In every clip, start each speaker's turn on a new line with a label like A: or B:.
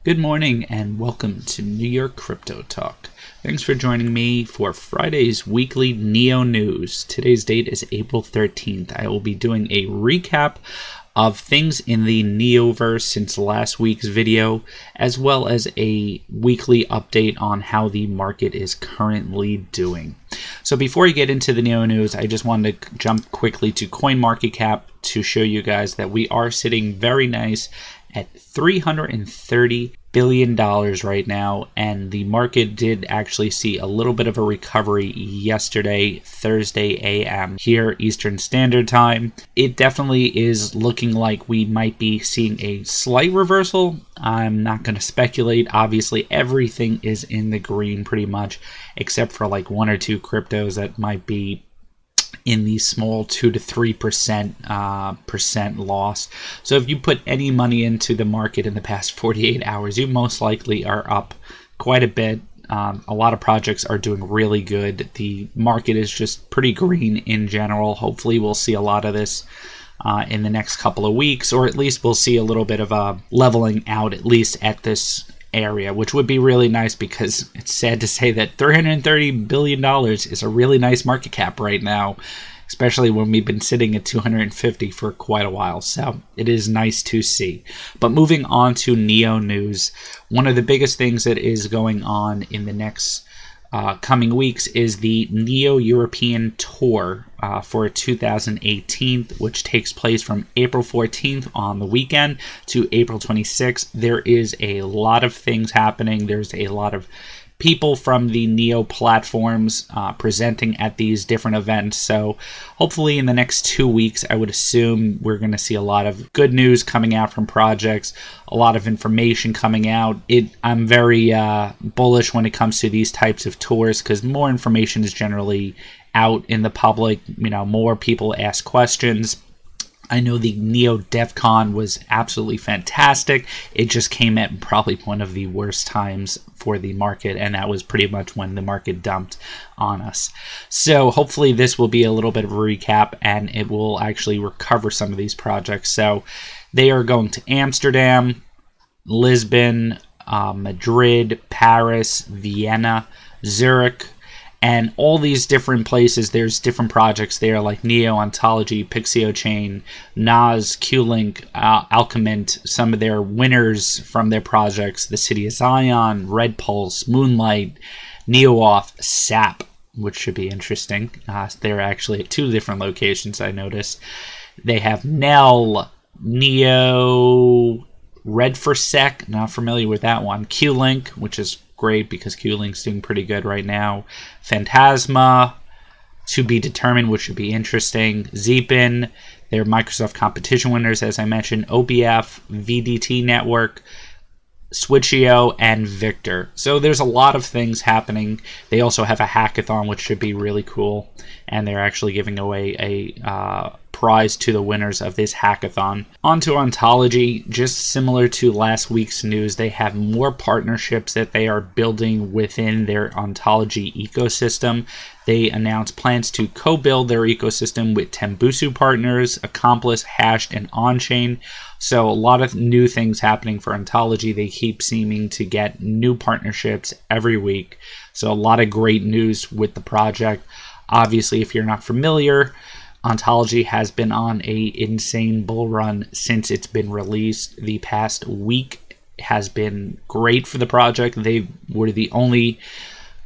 A: Good morning and welcome to NYCryptoTalk. Thanks for joining me for Friday's weekly Neo News. Today's date is April 13th. I will be doing a recap of things in the Neoverse since last week's video, as well as a weekly update on how the market is currently doing. So before I get into the Neo News, I just wanted to jump quickly to CoinMarketCap to show you guys that we are sitting very nice at $330 billion right now, and the market did actually see a little bit of a recovery yesterday, Thursday AM here Eastern Standard Time. It definitely is looking like we might be seeing a slight reversal. I'm not going to speculate. Obviously, everything is in the green pretty much, except for like one or two cryptos that might be in the small 2 to 3% loss. So if you put any money into the market in the past 48 hours, you most likely are up quite a bit. A lot of projects are doing really good. The market is just pretty green in general. Hopefully we'll see a lot of this in the next couple of weeks, or at least we'll see a little bit of a leveling out, at least at this area, which would be really nice, because it's sad to say that $330 billion is a really nice market cap right now, especially when we've been sitting at 250 for quite a while. So it is nice to see. But moving on to Neo News, one of the biggest things that is going on in the next coming weeks is the Neo European Tour for 2018, which takes place from April 14th on the weekend to April 26th. There is a lot of things happening. There's a lot of people from the Neo platforms presenting at these different events. So hopefully in the next 2 weeks, I would assume we're going to see a lot of good news coming out from projects, a lot of information coming out. I'm very bullish when it comes to these types of tours, because more information is generally out in the public. You know, more people ask questions. I know the Neo DEF CON was absolutely fantastic. It just came at probably one of the worst times for the market, and that was pretty much when the market dumped on us. So hopefully this will be a little bit of a recap, and it will actually recover some of these projects. So they are going to Amsterdam, Lisbon, Madrid, Paris, Vienna, Zurich, and all these different places. There's different projects there like Neo, Ontology, Pixio Chain, Nas, Q-Link, Alchemint, some of their winners from their projects, the City of Zion, Red Pulse, Moonlight, NeoAuth, SAP, which should be interesting. They're actually at 2 different locations, I noticed. They have Nell, Neo, Red for Sec, not familiar with that one, Q-Link, which is great because Q-Link's doing pretty good right now. Phantasma, to be determined, which should be interesting. Zeepin, they're Microsoft competition winners, as I mentioned. OBF, VDT Network, Switcheo, and Victor. So there's a lot of things happening. They also have a hackathon, which should be really cool, and they're actually giving away a prize to the winners of this hackathon. On to Ontology, just similar to last week's news, they have more partnerships that they are building within their Ontology ecosystem. They announced plans to co-build their ecosystem with Tembusu partners, Accomplice, Hashed, and Onchain. So a lot of new things happening for Ontology. They keep seeming to get new partnerships every week. So a lot of great news with the project. Obviously, if you're not familiar, Ontology has been on a insane bull run since it's been released. The past week has been great for the project. They were the only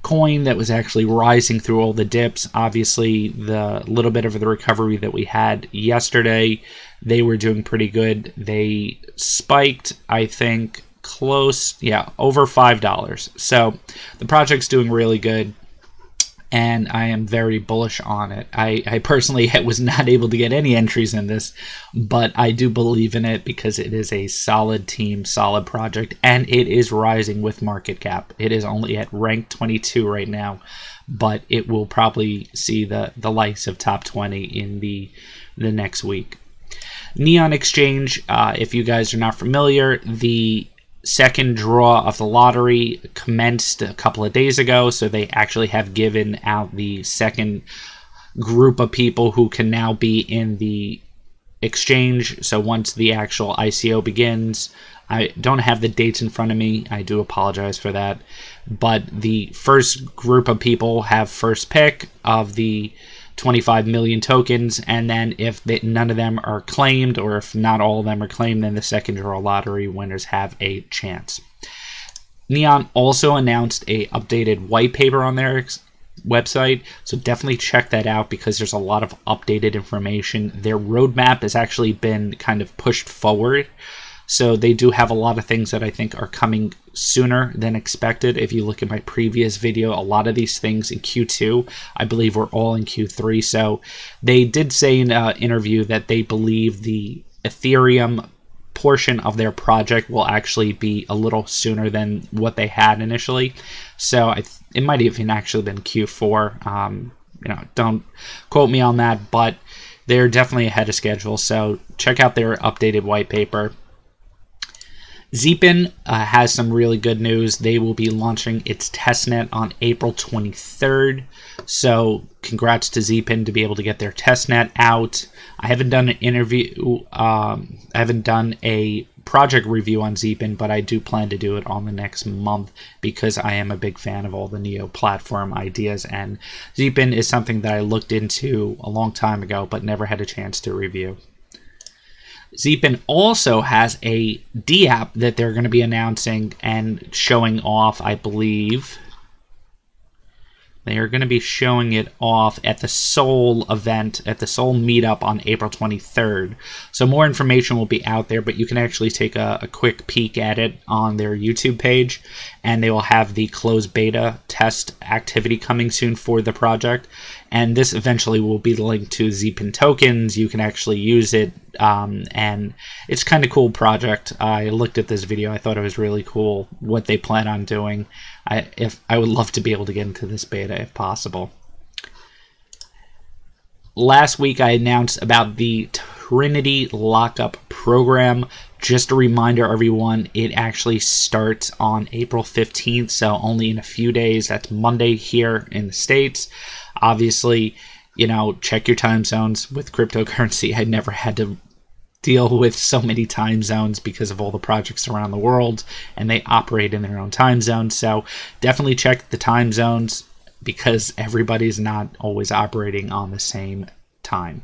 A: coin that was actually rising through all the dips. Obviously, the little bit of the recovery that we had yesterday, they were doing pretty good. They spiked, I think, over $5. So the project's doing really good, and I am very bullish on it. I personally was not able to get any entries in this, but I do believe in it because it is a solid team, solid project, and it is rising with market cap. It is only at rank 22 right now, but it will probably see the likes of top 20 in the next week. Neon Exchange, if you guys are not familiar, the second draw of the lottery commenced a couple of days ago, so they actually have given out the second group of people who can now be in the exchange. So once the actual ICO begins, I don't have the dates in front of me. I do apologize for that. But the first group of people have first pick of the 25 million tokens, and then if none of them are claimed, or if not all of them are claimed, then the second draw lottery winners have a chance. Neon also announced a updated white paper on their website, so definitely check that out because there's a lot of updated information. Their roadmap has actually been kind of pushed forward, so they do have a lot of things that I think are coming sooner than expected. If you look at my previous video, a lot of these things in Q2, I believe, were all in Q3. So they did say in an interview that they believe the Ethereum portion of their project will actually be a little sooner than what they had initially. So it might even actually been Q4. Don't quote me on that, but they're definitely ahead of schedule. So check out their updated white paper. Zeepin has some really good news. They will be launching its testnet on April 23rd. So congrats to Zeepin to be able to get their testnet out. I haven't done an interview. I haven't done a project review on Zeepin, but I do plan to do it on the next month because I am a big fan of all the Neo platform ideas, and Zeepin is something that I looked into a long time ago but never had a chance to review. Zeepin also has a D-app that they're going to be announcing and showing off, I believe. They are going to be showing it off at the Seoul event, at the Seoul meetup on April 23rd. So more information will be out there, but you can actually take a quick peek at it on their YouTube page, and they will have the closed beta test activity coming soon for the project. And this eventually will be linked to Zeepin tokens. You can actually use it, and it's kind of cool project. I looked at this video. I thought it was really cool what they plan on doing. I would love to be able to get into this beta if possible. Last week I announced about the Trinity lockup program. Just a reminder, everyone, it actually starts on April 15th, so only in a few days. That's Monday here in the States. Obviously, check your time zones with cryptocurrency. I never had to deal with so many time zones because of all the projects around the world, and they operate in their own time zones. So definitely check the time zones because everybody's not always operating on the same time.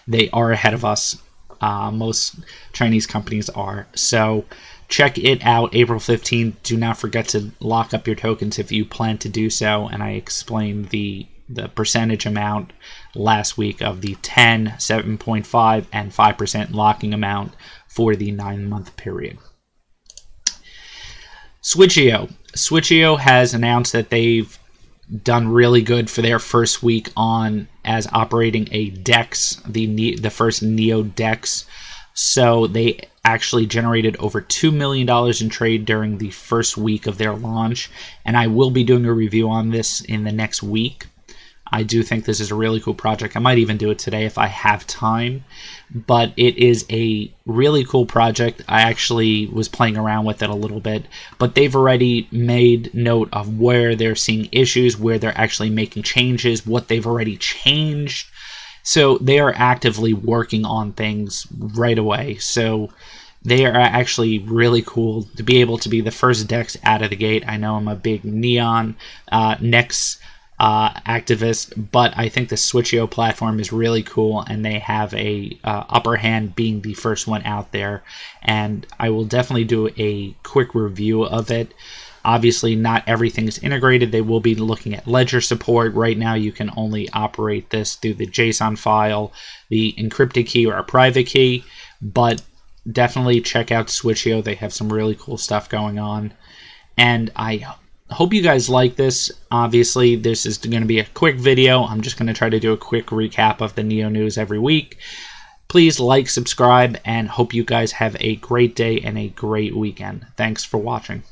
A: They are ahead of us. Most Chinese companies are. So check it out, April 15th. Do not forget to lock up your tokens if you plan to do so. And I explained the percentage amount last week of the 10, 7.5, and 5% locking amount for the 9-month period. Switcheo has announced that they've done really good for their first week on as operating a DEX, the first Neo DEX. So they actually generated over $2 million in trade during the first week of their launch, and I will be doing a review on this in the next week. I do think this is a really cool project. I might even do it today if I have time, but it is a really cool project. I actually was playing around with it a little bit, but they've already made note of where they're seeing issues, where they're actually making changes, what they've already changed. So they are actively working on things right away. So they are actually really cool to be able to be the first DEX out of the gate. I know I'm a big Neon, NEX activist, but I think the Switcheo platform is really cool, and they have a upper hand being the first one out there, and I will definitely do a quick review of it. Obviously, not everything is integrated. They will be looking at ledger support. Right now, you can only operate this through the JSON file, the encrypted key or a private key, but definitely check out Switcheo. They have some really cool stuff going on, and I hope you guys like this. Obviously, this is going to be a quick video. I'm just going to try to do a quick recap of the Neo news every week. Please like, subscribe, and hope you guys have a great day and a great weekend. Thanks for watching.